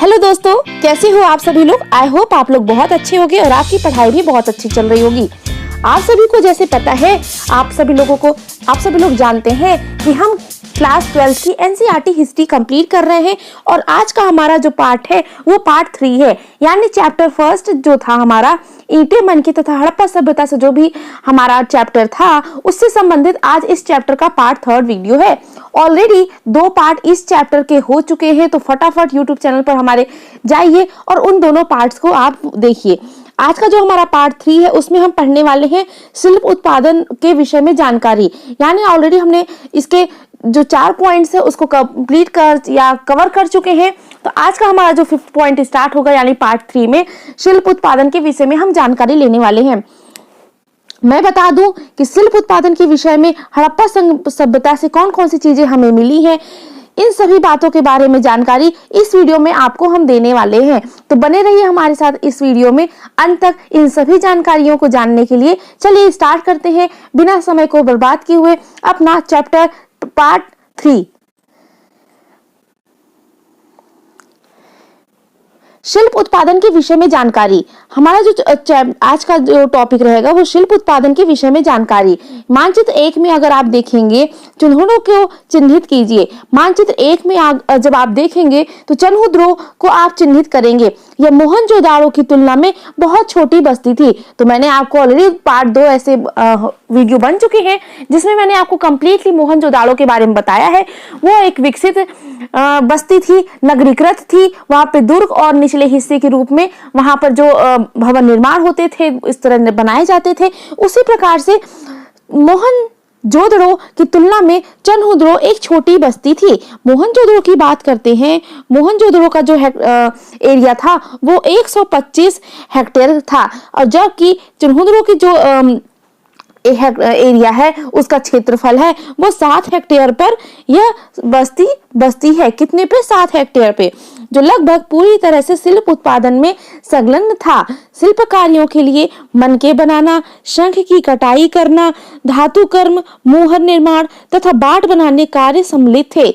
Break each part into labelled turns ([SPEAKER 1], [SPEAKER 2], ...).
[SPEAKER 1] Hello दोस्तों, कैसे हो आप सभी लोग। आई होप आप लोग बहुत अच्छे होंगे और आपकी पढ़ाई भी बहुत अच्छी चल रही होगी। आप सभी को जैसे पता है, आप सभी लोग जानते हैं कि हम क्लास 12 की एनसीईआरटी हिस्ट्री कंप्लीट कर रहे हैं और आज का हमारा जो पार्ट है वो पार्ट 3 है, यानी चैप्टर फर्स्ट जो था हमारा ईंटे मनके तथा हड़प्पा सभ्यता से जो भी हमारा चैप्टर था उससे संबंधित आज इस चैप्टर का पार्ट 3 वीडियो है। ऑलरेडी 2 पार्ट इस चैप्टर के हो चुके हैं, तो फटाफट यूट्यूब चैनल पर हमारे जाइए और उन दोनों पार्ट्स को आप देखिए। आज का जो हमारा पार्ट 3 है उसमें हम पढ़ने वाले हैं शिल्प उत्पादन के विषय में जानकारी, यानी ऑलरेडी हमने इसके जो 4 पॉइंट्स है उसको कंप्लीट कवर कर चुके हैं। तो आज का हमारा जो 5th पॉइंट स्टार्ट होगा, यानी पार्ट 3 में शिल्प उत्पादन के विषय में हम जानकारी लेने वाले हैं। मैं बता दूं कि शिल्प उत्पादन के विषय में हड़प्पा सभ्यता से कौन कौन सी चीजें हमें मिली हैं, इन सभी बातों के बारे में जानकारी इस वीडियो में आपको हम देने वाले हैं। तो बने रहिए हमारे साथ इस वीडियो में अंत तक इन सभी जानकारियों को जानने के लिए। चलिए स्टार्ट करते हैं बिना समय को बर्बाद किए हुए अपना चैप्टर पार्ट 3। शिल्प उत्पादन के विषय में जानकारी। हमारा जो आज का जो टॉपिक रहेगा वो शिल्प उत्पादन के विषय में जानकारी। मानचित्र 1 में अगर आप देखेंगे, चिन्हों को चिन्हित कीजिए। मानचित्र 1 में जब आप देखेंगे तो चन्हुद्रो को आप चिन्हित करेंगे। यह मोहनजोदाड़ो की तुलना में बहुत छोटी बस्ती थी। तो मैंने आपको ऑलरेडी पार्ट 2 ऐसे वीडियो बन चुके हैं जिसमें मैंने आपको कंप्लीटली मोहनजोदाड़ो के बारे में बताया है। वो एक विकसित बस्ती थी, नगरीकृत थी। वहां पे दुर्ग और निचले हिस्से के रूप में वहां पर जो भवन निर्माण होते थे इस तरह बनाए जाते थे। उसी प्रकार से मोहनजोदड़ो की तुलना में चन्हुद्रो एक छोटी बस्ती थी। मोहनजोदड़ो की बात करते हैं। मोहनजोदड़ो का जो एरिया था वो 125 हेक्टेयर था, और जबकि चन्हुद्रो की जो एरिया है उसका क्षेत्रफल है वो 7 हेक्टेयर पर यह बस्ती है। कितने पे? 7 हेक्टेयर पे, जो लगभग पूरी तरह से शिल्प उत्पादन में संलग्न था। शिल्प कार्यों के लिए मनके बनाना, शंख की कटाई करना, धातु कर्म, मुहर निर्माण तथा बाट बनाने कार्य सम्मिलित थे।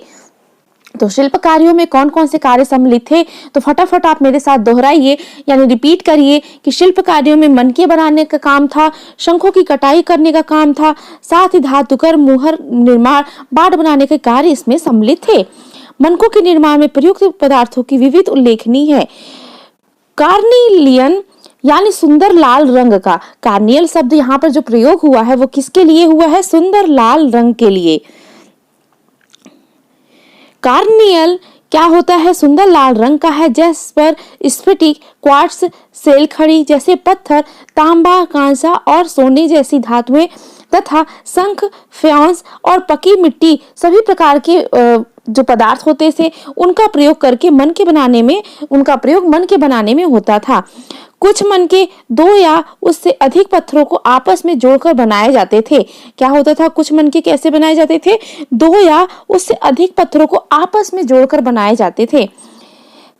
[SPEAKER 1] तो शिल्प कार्यों में कौन कौन से कार्य सम्मिलित थे, तो फटाफट आप मेरे साथ दोहराइए, यानी रिपीट करिए कि शिल्प कार्यों में मनके बनाने का काम था, शंखों की कटाई करने का काम था, साथ ही धातुकर, मुहर निर्माण, बाट बनाने के कार्य इसमें सम्मिलित थे। मनकों के निर्माण में प्रयुक्त पदार्थों की विविध उल्लेखनीय है। कार्निलियन यानी सुंदर लाल रंग का, कार्नियल शब्द यहाँ पर जो प्रयोग हुआ है वो किसके लिए हुआ है? सुंदर लाल रंग के लिए। कार्नियल क्या होता है? सुंदर लाल रंग का है, जिस पर स्फटिक, क्वार्ट्स, सेल खड़ी जैसे पत्थर, तांबा, कांसा और सोने जैसी धातुएं तथा शंख, फ्यांस और पकी मिट्टी सभी प्रकार के जो पदार्थ होते थे उनका प्रयोग मनके बनाने में होता था। कुछ मनके 2 या उससे अधिक पत्थरों को आपस में जोड़कर बनाए जाते थे। क्या होता था? कुछ मनके कैसे बनाए जाते थे? 2 या उससे अधिक पत्थरों को आपस में जोड़कर बनाए जाते थे।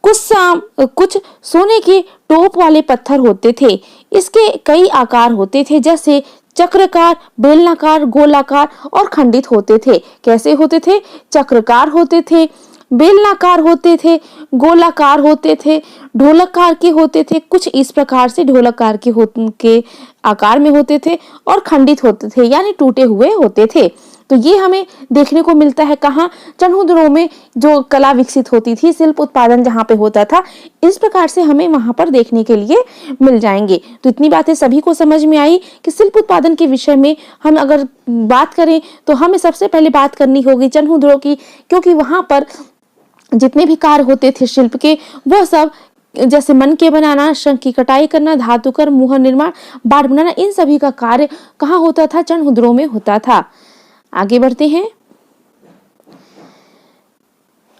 [SPEAKER 1] कुछ सोने के टोप वाले पत्थर होते थे। इसके कई आकार होते थे, जैसे चक्राकार, बेलनाकार, गोलाकार और खंडित होते थे। कैसे होते थे? चक्राकार होते थे, बेलनाकार होते थे, गोलाकार होते थे, ढोलककार के होते थे। कुछ इस प्रकार से ढोलककार के आकार में होते थे और खंडित होते थे, यानी टूटे हुए होते थे। तो ये हमें देखने को मिलता है कहाँ? चन्हुद्रो में जो कला विकसित होती थी, शिल्प उत्पादन जहाँ पे होता था, इस प्रकार से हमें वहां पर देखने के लिए मिल जाएंगे। तो इतनी बातें सभी को समझ में आई कि शिल्प उत्पादन के विषय में हम अगर बात करें तो हमें सबसे पहले बात करनी होगी चन्हुद्रो की, क्योंकि वहां पर जितने भी कार्य होते थे शिल्प के, वह सब जैसे मनके बनाना, शंख की कटाई करना, धातुकर, मुहर निर्माण, बाट बनाना, इन सभी का कार्य कहाँ होता था? चन्हुद्रो में होता था। आगे बढ़ते हैं।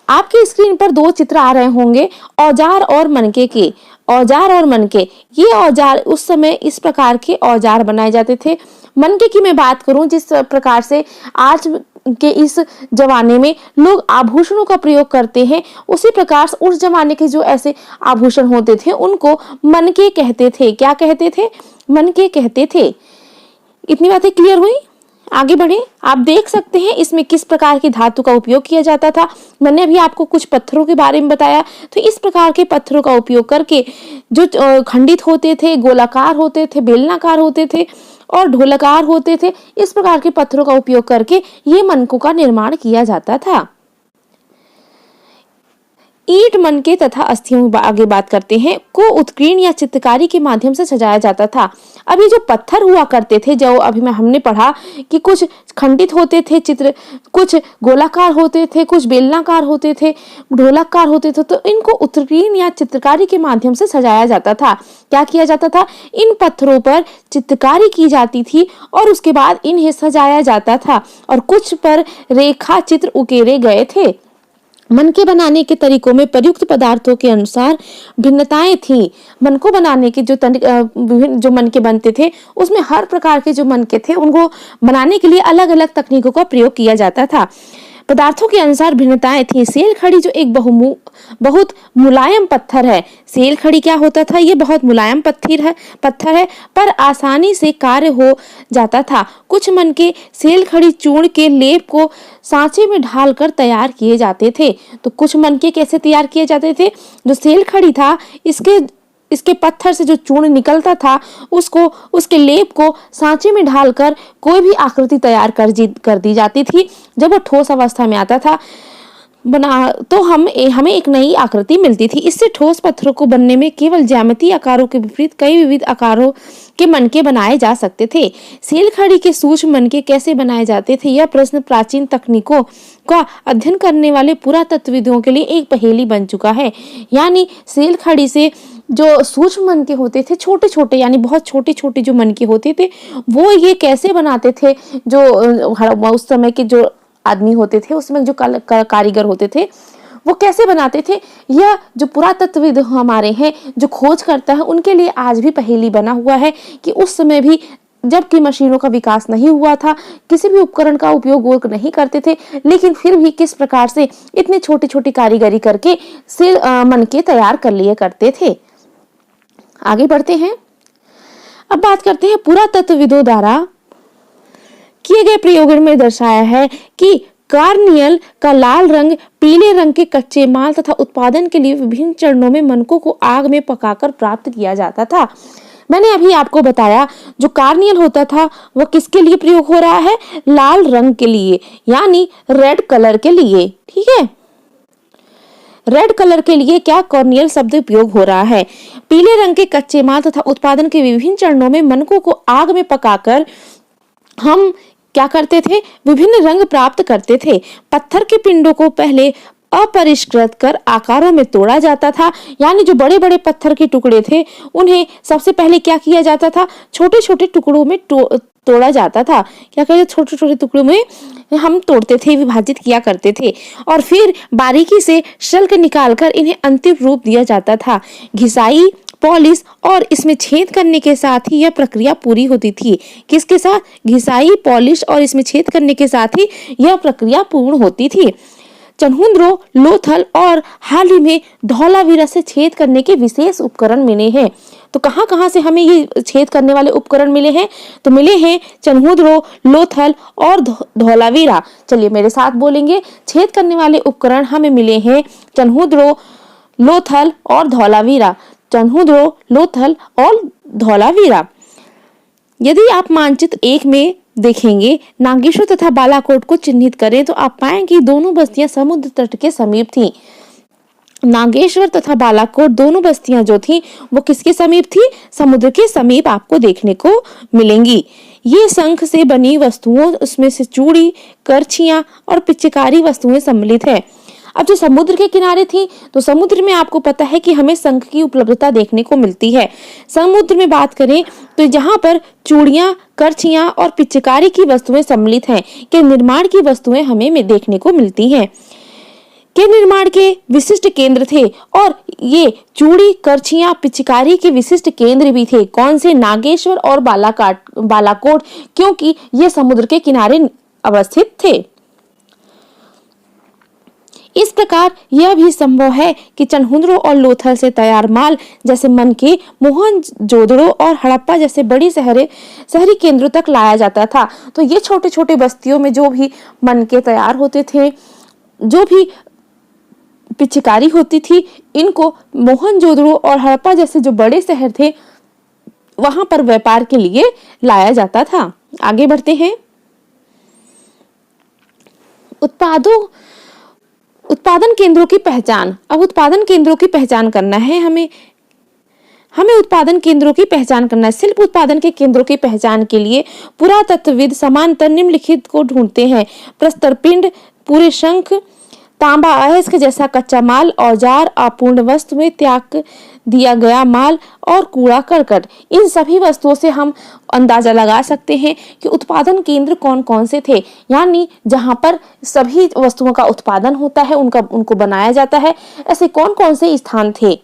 [SPEAKER 1] आपकी स्क्रीन पर 2 चित्र आ रहे होंगे, औजार और मनके के। औजार और मनके, ये औजार उस समय इस प्रकार के औजार बनाए जाते थे। मनके की मैं बात करूं, जिस प्रकार से आज के इस जमाने में लोग आभूषणों का प्रयोग करते हैं, उसी प्रकार से उस जमाने के जो ऐसे आभूषण होते थे उनको मनके कहते थे। क्या कहते थे? मनके कहते थे। इतनी बातें क्लियर हुई? आगे बढ़े, आप देख सकते हैं इसमें किस प्रकार की धातु का उपयोग किया जाता था। मैंने अभी आपको कुछ पत्थरों के बारे में बताया, तो इस प्रकार के पत्थरों का उपयोग करके जो खंडित होते थे, गोलाकार होते थे, बेलनाकार होते थे और ढोलाकार होते थे, इस प्रकार के पत्थरों का उपयोग करके ये मनकों का निर्माण किया जाता था। ईंट, मनके तथा अस्थियों आगे बात करते हैं, को उत्कीर्ण या चित्रकारी के माध्यम से सजाया जाता था। अभी जो पत्थर हुआ करते थे, जो अभी में हमने पढ़ा कि कुछ खंडित होते थे चित्र, कुछ गोलाकार होते थे, कुछ बेलनाकार होते थे, ढोलाकार होते थे, तो इनको उत्कीर्ण या चित्रकारी के माध्यम से सजाया जाता था। क्या किया जाता था? इन पत्थरों पर चित्रकारी की जाती थी और उसके बाद इन्हें सजाया जाता था और कुछ पर रेखा चित्र उकेरे गए थे। मनके बनाने के तरीकों में प्रयुक्त पदार्थों के अनुसार भिन्नताएं थी। मनकों बनाने के जो विभिन्न जो मनके बनते थे, उसमें हर प्रकार के जो मनके थे उनको बनाने के लिए अलग अलग तकनीकों का प्रयोग किया जाता था। पदार्थों के अनुसार भिन्नताएं थी। सेल खड़ी जो एक बहुत मुलायम पत्थर है। सेल खड़ी क्या होता था? ये बहुत मुलायम पत्थर है पर आसानी से कार्य हो जाता था। कुछ मनके सेल खड़ी चूर्ण के लेप को सांचे में ढालकर तैयार किए जाते थे। तो कुछ मनके कैसे तैयार किए जाते थे? जो सेल खड़ी था, इसके पत्थर से जो चूर्ण निकलता था, उसको उसके लेप को सांचे में ढालकर कोई भी आकृति तैयार कर दी जाती थी। जब वो ठोस अवस्था में आता था तो हमें एक नई आकृति मिलती थी। इससे ठोस पत्थरों को बनने में केवल ज्यामितीय आकारों के विपरीत कई विविध आकारों के मनके बनाए जा सकते थे। सेल खड़ी के सूक्ष्म मनके कैसे बनाए जाते थे? यह प्रश्न प्राचीन तकनीकों का अध्ययन करने वाले पुरातत्वविदों के लिए एक पहेली बन चुका है। यानी सेल खड़ी से जो सूक्ष्म मनके होते थे, छोटे छोटे यानी बहुत छोटे छोटे जो मनके होते थे, वो ये कैसे बनाते थे? जो उस समय के जो आदमी होते थे, उसमें जो कारीगर होते थे, वो कैसे बनाते थे? यह जो पुरातत्वविद हमारे हैं, जो खोज करता है, उनके लिए आज भी पहेली बना हुआ है कि उस समय भी जबकि मशीनों का विकास नहीं हुआ था, किसी भी उपकरण का उपयोग वो नहीं करते थे, लेकिन फिर भी किस प्रकार से इतने छोटे छोटे कारीगरी करके मनके तैयार कर लिए करते थे। आगे बढ़ते हैं, अब बात करते हैं पुरातत्वविदों द्वारा किए गए प्रयोगों में दर्शाया है कि कार्नियल का लाल रंग पीले रंग के कच्चे माल तथा उत्पादन के लिए विभिन्न चरणों में मनकों को आग में पकाकर प्राप्त किया जाता था। मैंने अभी आपको बताया जो कार्नियल होता था वह किसके लिए प्रयोग हो रहा है? लाल रंग के लिए, यानी रेड कलर के लिए। ठीक है, रेड कलर के लिए क्या कॉर्नियल शब्द उपयोग हो रहा है। पीले रंग के कच्चे माल तथा उत्पादन के विभिन्न चरणों में मनकों को आग में पकाकर हम क्या करते थे? विभिन्न रंग प्राप्त करते थे। पत्थर के पिंडों को पहले अपरिष्कृत कर आकारों में तोड़ा जाता था, यानी जो बड़े बड़े पत्थर के टुकड़े थे उन्हें सबसे पहले क्या किया जाता था? छोटे छोटे टुकड़ों में तोड़ा जाता था। क्या कहते? छोटे छोटे टुकड़ों में हम तोड़ते थे, विभाजित किया करते थे और फिर बारीकी से शल्क निकालकर इन्हें अंतिम रूप दिया जाता था। घिसाई, पॉलिश और इसमें छेद करने के साथ ही यह प्रक्रिया पूरी होती थी। किसके साथ? घिसाई, पॉलिश और इसमें छेद करने के साथ ही यह प्रक्रिया पूर्ण होती थी। चन्हुद्रो, लोथल और हाल ही में धौलावीरा से छेद करने के विशेष उपकरण मिले हैं। तो कहां कहां से हमें ये छेद करने वाले उपकरण मिले हैं? तो मिले हैं चन्हुद्रो, लोथल और धौलावीरा। चलिए मेरे साथ बोलेंगे, छेद करने वाले उपकरण हमें मिले हैं चन्हुद्रो, लोथल और धौलावीरा। चन्हुद्रो, लोथल और धौलावीरा। यदि आप मानचित्र 1 में देखेंगे, नागेश्वर तथा बालाकोट को चिन्हित करें तो आप पाएंगे कि दोनों बस्तियां समुद्र तट के समीप थीं। नागेश्वर तथा बालाकोट दोनों बस्तियां जो थीं वो किसके समीप थी? समुद्र के समीप आपको देखने को मिलेंगी। ये शंख से बनी वस्तुओं, उसमें से चूड़ी, करछियां और पिचकारी वस्तुएं सम्मिलित है। अब जो समुद्र के किनारे थी, तो समुद्र में आपको पता है कि हमें शंख की उपलब्धता देखने को मिलती है। समुद्र में बात करें तो जहां पर चूड़ियां, करछियां और पिचकारी की वस्तुएं सम्मिलित हैं, के निर्माण की वस्तुएं हमें देखने को मिलती हैं। के निर्माण के विशिष्ट केंद्र थे और ये चूड़ी, करछियां, पिचकारी के विशिष्ट केंद्र भी थे। कौन से? नागेश्वर और बालाकोट, क्योंकि ये समुद्र के किनारे अवस्थित थे। इस प्रकार यह भी संभव है कि चनहुंद्रो और लोथल से तैयार माल जैसे मनके, मोहनजोदड़ो और हड़प्पा जैसे बड़ी शहरी केंद्रों तक लाया जाता था। तो ये छोटे छोटे बस्तियों में जो भी मनके तैयार होते थे, जो भी पिचकारी होती थी, इनको मोहनजोदड़ो और हड़प्पा जैसे जो बड़े शहर थे वहां पर व्यापार के लिए लाया जाता था। आगे बढ़ते हैं। उत्पादन केंद्रों की पहचान। अब उत्पादन केंद्रों की पहचान करना है हमें उत्पादन केंद्रों की पहचान करना है। शिल्प उत्पादन के केंद्रों की पहचान के लिए पुरातत्वविद समांतर निम्नलिखित को ढूंढते हैं। प्रस्तर पिंड, पूरे शंख, तांबा अयस्क जैसा कच्चा माल, औजार, अपूर्ण वस्तु में त्याग दिया गया माल और कूड़ा करकट। इन सभी वस्तुओं से हम अंदाजा लगा सकते हैं कि उत्पादन केंद्र कौन कौन से थे, यानी जहां पर सभी वस्तुओं का उत्पादन होता है, उनको बनाया जाता है, ऐसे कौन कौन से स्थान थे।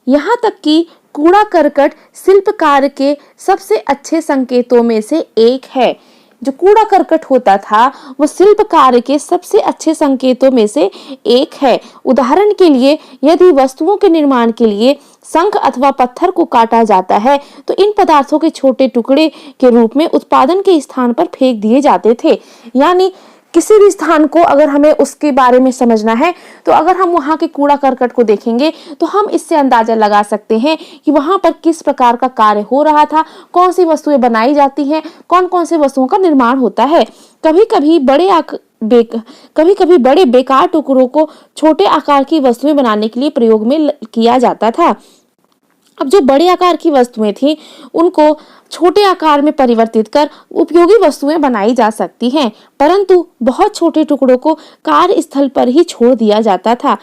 [SPEAKER 1] यहाँ तक कि कूड़ा करकट शिल्प कार्य के सबसे अच्छे संकेतों में से एक है। जो कूड़ा करकट होता था वो शिल्प कार्य के सबसे अच्छे संकेतों में से एक है। उदाहरण के लिए यदि वस्तुओं के निर्माण के लिए शंख अथवा पत्थर को काटा जाता है तो इन पदार्थों के छोटे टुकड़े के रूप में उत्पादन के स्थान पर फेंक दिए जाते थे। यानी किसी भी स्थान को अगर हमें उसके बारे में समझना है तो अगर हम वहां के कूड़ा करकट को देखेंगे तो हम इससे अंदाजा लगा सकते हैं कि वहां पर किस प्रकार का कार्य हो रहा था, कौन सी वस्तुएं बनाई जाती हैं, कौन कौन से वस्तुओं का निर्माण होता है। कभी कभी बड़े बेकार टुकड़ों को छोटे आकार की वस्तुएं बनाने के लिए प्रयोग में किया जाता था। अब जो बड़े आकार की वस्तुएं थी उनको छोटे आकार में परिवर्तित कर उपयोगी वस्तुएं बनाई जा सकती हैं, परंतु बहुत छोटे टुकड़ों को कार्यस्थल पर ही छोड़ दिया जाता था।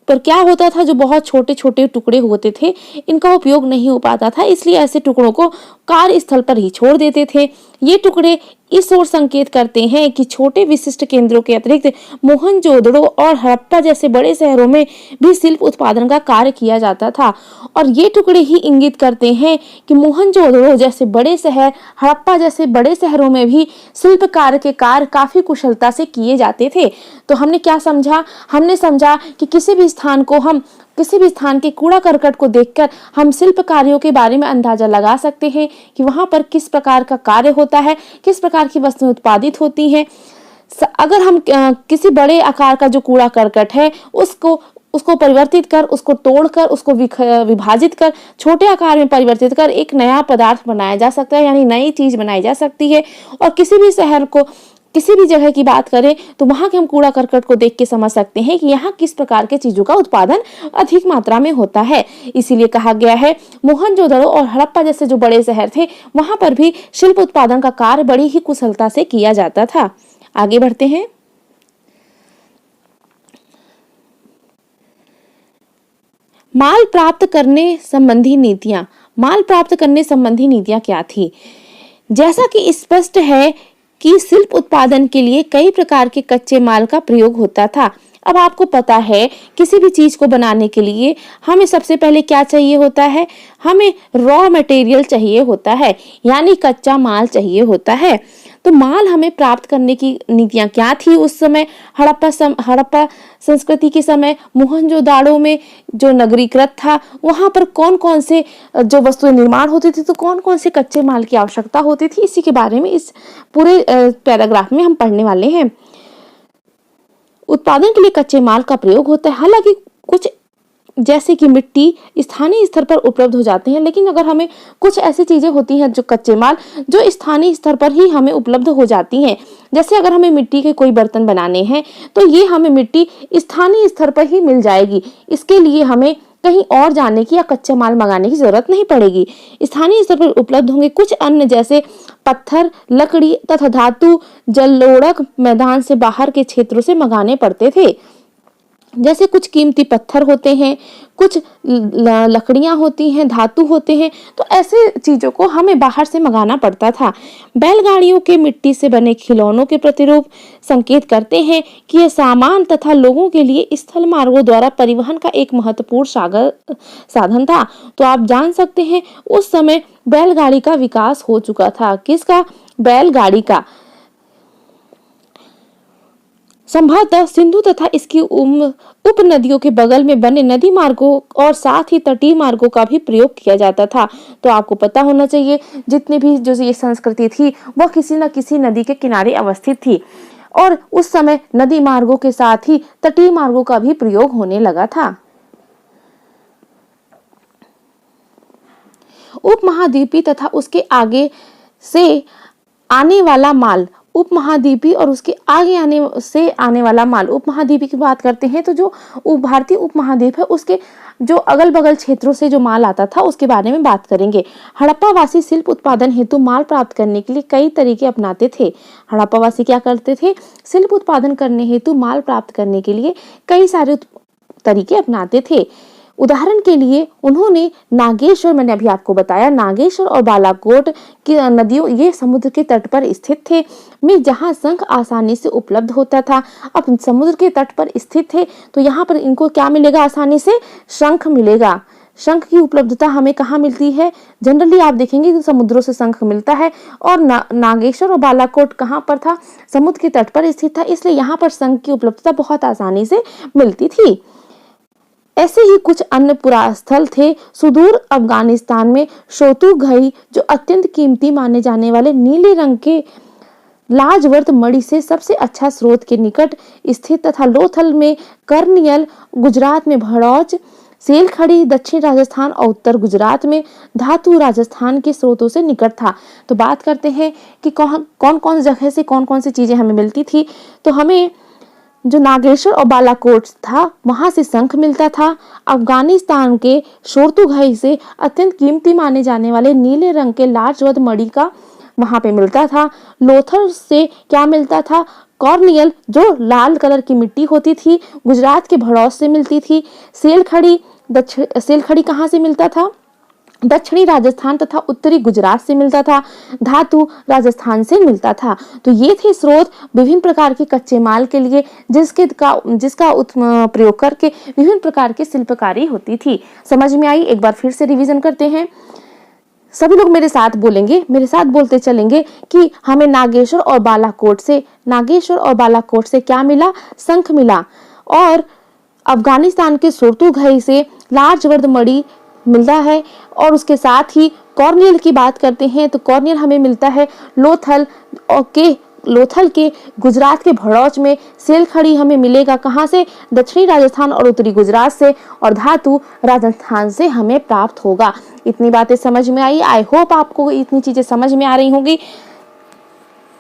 [SPEAKER 1] पर क्या होता था, जो बहुत छोटे छोटे टुकड़े होते थे इनका उपयोग नहीं हो पाता था, इसलिए ऐसे टुकड़ों को कार्यस्थल पर ही छोड़ देते थे। ये टुकड़े इस ओर संकेत करते हैं कि छोटे विशिष्ट केंद्रों के अतिरिक्त मोहनजोदड़ो और हड़प्पा जैसे बड़े शहरों में भी शिल्प उत्पादन का कार्य किया जाता था। और ये टुकड़े ही इंगित करते हैं कि मोहनजोदड़ो जैसे बड़े शहर, हड़प्पा जैसे बड़े शहरों में भी शिल्प कार्य के कार्य काफी कुशलता से किए जाते थे। तो हमने क्या समझा? हमने समझा कि किसी भी स्थान के कूड़ा करकट को देखकर हम शिल्प कार्यों के बारे में अंदाजा लगा सकते हैं कि वहां पर किस प्रकार का कार्य होता है, किस प्रकार की वस्तुएं उत्पादित होती हैं। अगर हम किसी बड़े आकार का जो कूड़ा करकट है उसको परिवर्तित कर, उसको तोड़कर, उसको विभाजित कर, छोटे आकार में परिवर्तित कर एक नया पदार्थ बनाया जा सकता है, यानी नई चीज बनाई जा सकती है। और किसी भी शहर को, किसी भी जगह की बात करें तो वहां के हम कूड़ा करकट को देख के समझ सकते हैं कि यहाँ किस प्रकार के चीजों का उत्पादन अधिक मात्रा में होता है। इसीलिए कहा गया है मोहनजोदड़ो और हड़प्पा जैसे जो बड़े शहर थे वहां पर भी शिल्प उत्पादन का कार्य बड़ी ही कुशलता से किया जाता था। आगे बढ़ते हैं। माल प्राप्त करने संबंधी नीतियां। माल प्राप्त करने संबंधी नीतियां क्या थी? जैसा कि स्पष्ट है कि शिल्प उत्पादन के लिए कई प्रकार के कच्चे माल का प्रयोग होता था। अब आपको पता है किसी भी चीज को बनाने के लिए हमें सबसे पहले क्या चाहिए होता है? हमें रॉ मटेरियल चाहिए होता है, यानी कच्चा माल चाहिए होता है। तो माल हमें प्राप्त करने की नीतियां क्या थी उस समय? हड़प्पा संस्कृति के समय मोहनजोदाड़ो में जो नगरीकृत था वहां पर कौन कौन से जो वस्तुएं निर्माण होती थी, तो कौन कौन से कच्चे माल की आवश्यकता होती थी, इसी के बारे में इस पूरे पैराग्राफ में हम पढ़ने वाले हैं। उत्पादन के लिए कच्चे माल का प्रयोग होता है। हालांकि कुछ जैसे कि मिट्टी स्थानीय स्तर पर उपलब्ध हो जाते हैं, लेकिन अगर हमें कुछ ऐसी चीजें होती हैं जो कच्चे माल जो स्थानीय स्तर पर ही हमें उपलब्ध हो जाती हैं। जैसे अगर हमें मिट्टी के कोई बर्तन बनाने हैं तो ये हमें मिट्टी स्थानीय स्तर पर ही मिल जाएगी। इसके लिए हमें कहीं और जाने की या कच्चा माल मंगाने की जरूरत नहीं पड़ेगी। स्थानीय स्तर पर उपलब्ध होंगे। कुछ अन्य जैसे पत्थर, लकड़ी तथा धातु जलोढ़क मैदान से बाहर के क्षेत्रों से मंगाने पड़ते थे। जैसे कुछ कीमती पत्थर होते हैं, कुछ लकड़ियां होती हैं, धातु होते हैं, तो ऐसे चीजों को हमें बाहर से मंगाना पड़ता था। बैलगाड़ियों के मिट्टी से बने खिलौनों के प्रतिरूप संकेत करते हैं कि यह सामान तथा लोगों के लिए स्थल मार्गों द्वारा परिवहन का एक महत्वपूर्ण साधन था। तो आप जान सकते हैं उस समय बैलगाड़ी का विकास हो चुका था। किसका? बैलगाड़ी का। संभवतः सिंधु तथा इसकी उप नदियों के बगल में बने नदी मार्गों और साथ ही तटीय मार्गों का भी प्रयोग किया जाता था। तो आपको पता होना चाहिए जितने भी जो ये संस्कृति थी वह किसी न किसी नदी के किनारे अवस्थित थी और उस समय नदी मार्गों के साथ ही तटीय मार्गों का भी प्रयोग होने लगा था। उपमहाद्वीपीय तथा उसके आगे से आने वाला माल, उपमहाद्वीपीय और उसके आगे आने वाला माल। उपमहाद्वीपीय की बात करते हैं तो जो भारतीय उपमहाद्वीप है उसके जो अगल बगल क्षेत्रों से जो माल आता था उसके बारे में बात करेंगे। हड़प्पावासी शिल्प उत्पादन हेतु माल प्राप्त करने के लिए कई तरीके अपनाते थे। हड़प्पावासी क्या करते थे? शिल्प उत्पादन करने हेतु माल प्राप्त करने के लिए कई सारे तरीके अपनाते थे। उदाहरण के लिए उन्होंने नागेश्वर, मैंने अभी आपको बताया, नागेश्वर और बालाकोट की नदियों, ये समुद्र के तट पर स्थित थे में जहां शंख आसानी से उपलब्ध होता था। अब समुद्र के तट पर स्थित थे तो यहाँ पर इनको क्या मिलेगा? आसानी से शंख मिलेगा। शंख की उपलब्धता हमें कहाँ मिलती है? जनरली आप देखेंगे कि समुद्रों से शंख मिलता है और नागेश्वर और बालाकोट कहाँ पर था? समुद्र के तट पर स्थित था, इसलिए यहाँ पर शंख की उपलब्धता बहुत आसानी से मिलती थी। ऐसे ही कुछ अन्य पुरास्थल थे। सुदूर अफगानिस्तान में शोतुघई, जो अत्यंत कीमती माने जाने वाले नीले रंग के लाजवर्त मणि से सबसे अच्छा स्रोत के निकट स्थित तथा लोथल में कर्नियल, गुजरात में भड़ौच, सेलखड़ी दक्षिण राजस्थान और उत्तर गुजरात में धातु राजस्थान के स्रोतों से निकट था। तो बात करते हैं कि कौन कौन जगह से कौन कौन सी चीजें हमें मिलती थी। तो हमें जो नागेश्वर और बालाकोट था वहां से शंख मिलता था। अफगानिस्तान के शोरतुघई से अत्यंत कीमती माने जाने वाले नीले रंग के लाजवंत मणि का वहां पे मिलता था। लोथल से क्या मिलता था? कॉर्नियल, जो लाल कलर की मिट्टी होती थी, गुजरात के भड़ौस से मिलती थी। सेलखड़ी कहाँ से मिलता था? दक्षिणी राजस्थान तथा उत्तरी गुजरात से मिलता था। धातु राजस्थान से मिलता था। तो ये थे स्रोत विभिन्न प्रकार के कच्चे माल के लिए जिसका प्रयोग करके विभिन्न प्रकार की शिल्पकारी होती थी। समझ में आई? एक बार फिर से रिवीजन करते हैं। सभी लोग मेरे साथ बोलेंगे, मेरे साथ बोलते चलेंगे कि हमें नागेश्वर और बालाकोट से क्या मिला? शंख मिला। और अफगानिस्तान के शोरतुघई से लाजवर्त मणि मिलता है। और उसके साथ ही कॉर्नियल की बात करते हैं तो कॉर्नियल हमें मिलता है लोथल के गुजरात के भड़ौच में। सेलखड़ी हमें मिलेगा कहाँ से? दक्षिणी राजस्थान और उत्तरी गुजरात से। और धातु राजस्थान से हमें प्राप्त होगा। इतनी बातें समझ में आई? आई होप आपको इतनी चीजें समझ में आ रही होंगी।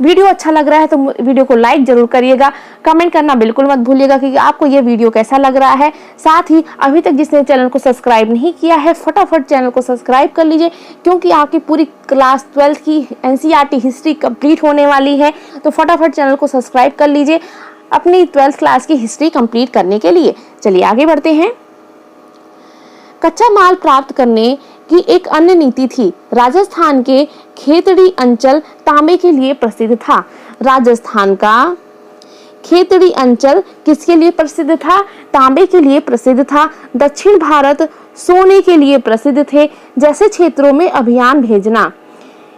[SPEAKER 1] वीडियो अच्छा लग रहा है तो वीडियो को लाइक जरूर करिएगा। कमेंट करना बिल्कुल मत भूलिएगा कि आपको ये वीडियो कैसा लग रहा है। साथ ही अभी तक जिसने चैनल को सब्सक्राइब नहीं किया है फटाफट चैनल को सब्सक्राइब कर लीजिए, क्योंकि आपकी पूरी क्लास 12 की एनसीईआरटी हिस्ट्री कंप्लीट होने वाली है। तो फटाफट चैनल को सब्सक्राइब कर लीजिए अपनी 12th क्लास की हिस्ट्री कंप्लीट करने के लिए। चलिए आगे बढ़ते हैं। कच्चा माल प्राप्त करने की एक अन्य नीति थी। राजस्थान के खेतड़ी अंचल तांबे के लिए प्रसिद्ध था। राजस्थान का खेतड़ी अंचल किसके लिए प्रसिद्ध था? तांबे के लिए प्रसिद्ध था। दक्षिण भारत सोने के लिए प्रसिद्ध थे। जैसे क्षेत्रों में अभियान भेजना,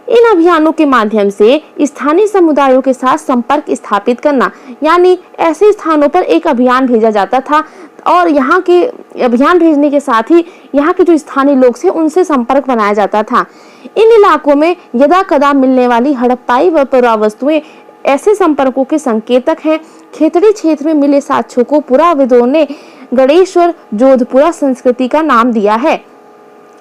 [SPEAKER 1] इन अभियानों के माध्यम से स्थानीय समुदायों के साथ संपर्क स्थापित करना, यानी ऐसे स्थानों पर एक अभियान भेजा जाता था और यहाँ के अभियान भेजने के साथ ही यहाँ के जो स्थानीय लोग थे उनसे संपर्क बनाया जाता था। इन इलाकों में यदा कदा मिलने वाली हड़प्पाई व पुरावस्तुएं ऐसे संपर्कों के संकेतक हैं। खेतड़ी क्षेत्र में मिले साक्ष्यों को पुराविदों ने गणेश्वर जोधपुरा संस्कृति का नाम दिया है।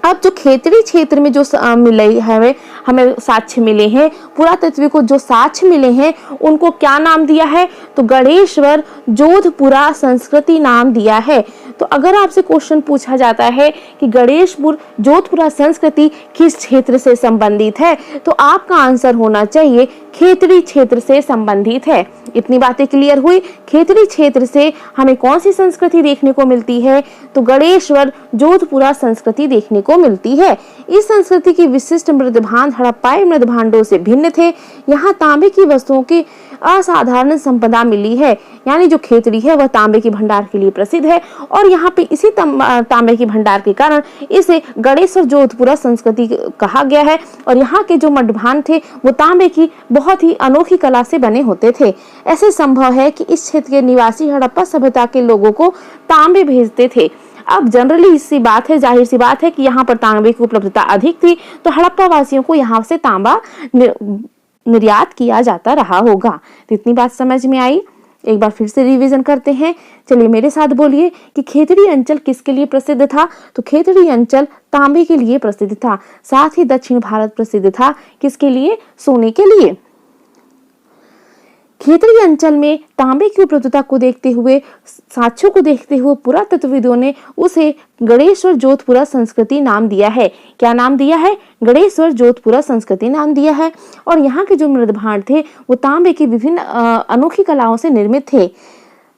[SPEAKER 1] अब जो खेतड़ी क्षेत्र में जो मिले है, हमें साक्ष्य मिले हैं, पुरातत्व को जो साक्ष्य मिले हैं उनको क्या नाम दिया है? तो गणेश्वर जोधपुरा संस्कृति नाम दिया है। तो अगर आपसे क्वेश्चन पूछा जाता है कि गणेशपुर जोधपुरा संस्कृति किस क्षेत्र से संबंधित है, तो आपका आंसर होना चाहिए खेतड़ी क्षेत्र से संबंधित है। इतनी बातें क्लियर हुई। खेतड़ी क्षेत्र से हमें कौन सी संस्कृति देखने को मिलती है? तो गणेश्वर जोधपुरा संस्कृति देखने को मिलती है। इस संस्कृति की विशिष्ट मृदभांड हड़प्पाई मृदभांडों से भिन्न थे। यहाँ तांबे की वस्तुओं की असाधारण संपदा मिली है। यानी जो खेतड़ी है वह तांबे के भंडार के लिए प्रसिद्ध है और यहाँ पे इसी तांबे के भंडार के कारण इसे गणेश्वर जोधपुरा संस्कृति कहा गया है। और यहाँ के जो मडभान थे वो तांबे की बहुत ही अनोखी कला से बने होते थे। ऐसे संभव है कि इस क्षेत्र के निवासी हड़प्पा सभ्यता के लोगों को तांबे भेजते थे। अब जनरली इसी बात है, जाहिर सी बात है कि यहाँ पर तांबे की उपलब्धता अधिक थी, तो हड़प्पा वासियों को यहाँ से तांबा निर्यात किया जाता रहा होगा। तो इतनी बात समझ में आई। एक बार फिर से रिवीजन करते हैं। चलिए मेरे साथ बोलिए कि खेतड़ी अंचल किसके लिए प्रसिद्ध था? तो खेतड़ी अंचल तांबे के लिए प्रसिद्ध था। साथ ही दक्षिण भारत प्रसिद्ध था किसके लिए? सोने के लिए। खेतड़ी अंचल में तांबे की उपलब्धता को देखते हुए, साक्ष्यों को देखते हुए पुरातत्वविदों ने उसे गणेश्वर जोधपुरा संस्कृति नाम दिया है। क्या नाम दिया है? गणेश्वर जोधपुरा संस्कृति नाम दिया है। और यहाँ के जो मृदभांड थे वो तांबे की विभिन्न अनोखी कलाओं से निर्मित थे।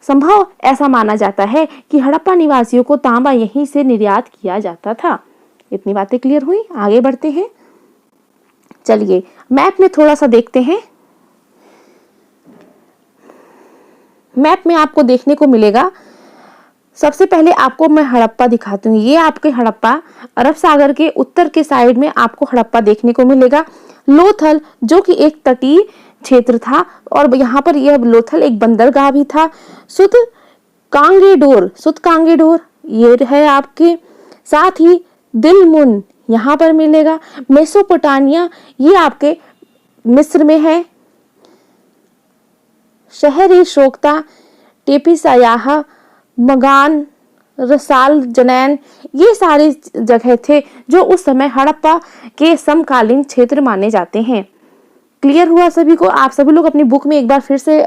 [SPEAKER 1] संभव ऐसा माना जाता है कि हड़प्पा निवासियों को तांबा यहीं से निर्यात किया जाता था। इतनी बातें क्लियर हुई। आगे बढ़ते हैं। चलिए मैप में थोड़ा सा देखते हैं। मैप में आपको देखने को मिलेगा, सबसे पहले आपको मैं हड़प्पा दिखाती हूँ। ये आपके हड़प्पा अरब सागर के उत्तर के साइड में आपको हड़प्पा देखने को मिलेगा। लोथल जो कि एक तटीय क्षेत्र था और यहाँ पर यह लोथल एक बंदरगाह भी था। सुत कांगेडोर ये है आपके। साथ ही दिलमुन यहाँ पर मिलेगा। मेसोपोटामिया ये आपके मिस्र में है। शहरी शोकता, टेपिसायाह, मगान, रसाल जनैन ये सारे जगह थे जो उस समय हड़प्पा के समकालीन क्षेत्र माने जाते हैं। क्लियर हुआ सभी को? आप सभी लोग अपनी बुक में एक बार फिर से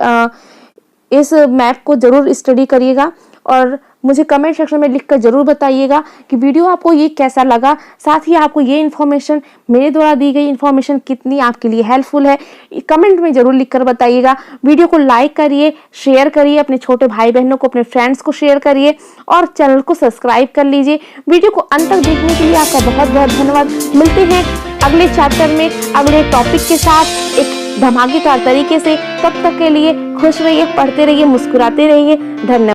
[SPEAKER 1] इस मैप को जरूर स्टडी करिएगा और मुझे कमेंट सेक्शन में लिखकर जरूर बताइएगा कि वीडियो आपको ये कैसा लगा। साथ ही आपको ये इन्फॉर्मेशन, मेरे द्वारा दी गई इन्फॉर्मेशन कितनी आपके लिए हेल्पफुल है, कमेंट में जरूर लिखकर बताइएगा। वीडियो को लाइक करिए, शेयर करिए, अपने छोटे भाई बहनों को, अपने फ्रेंड्स को शेयर करिए और चैनल को सब्सक्राइब कर लीजिए। वीडियो को अंत तक देखने के लिए आपका बहुत बहुत धन्यवाद। मिलते हैं अगले चैप्टर में अगले टॉपिक के साथ एक धमाकेदार तरीके से। तब तक के लिए खुश रहिए, पढ़ते रहिए, मुस्कुराते रहिए। धन्यवाद।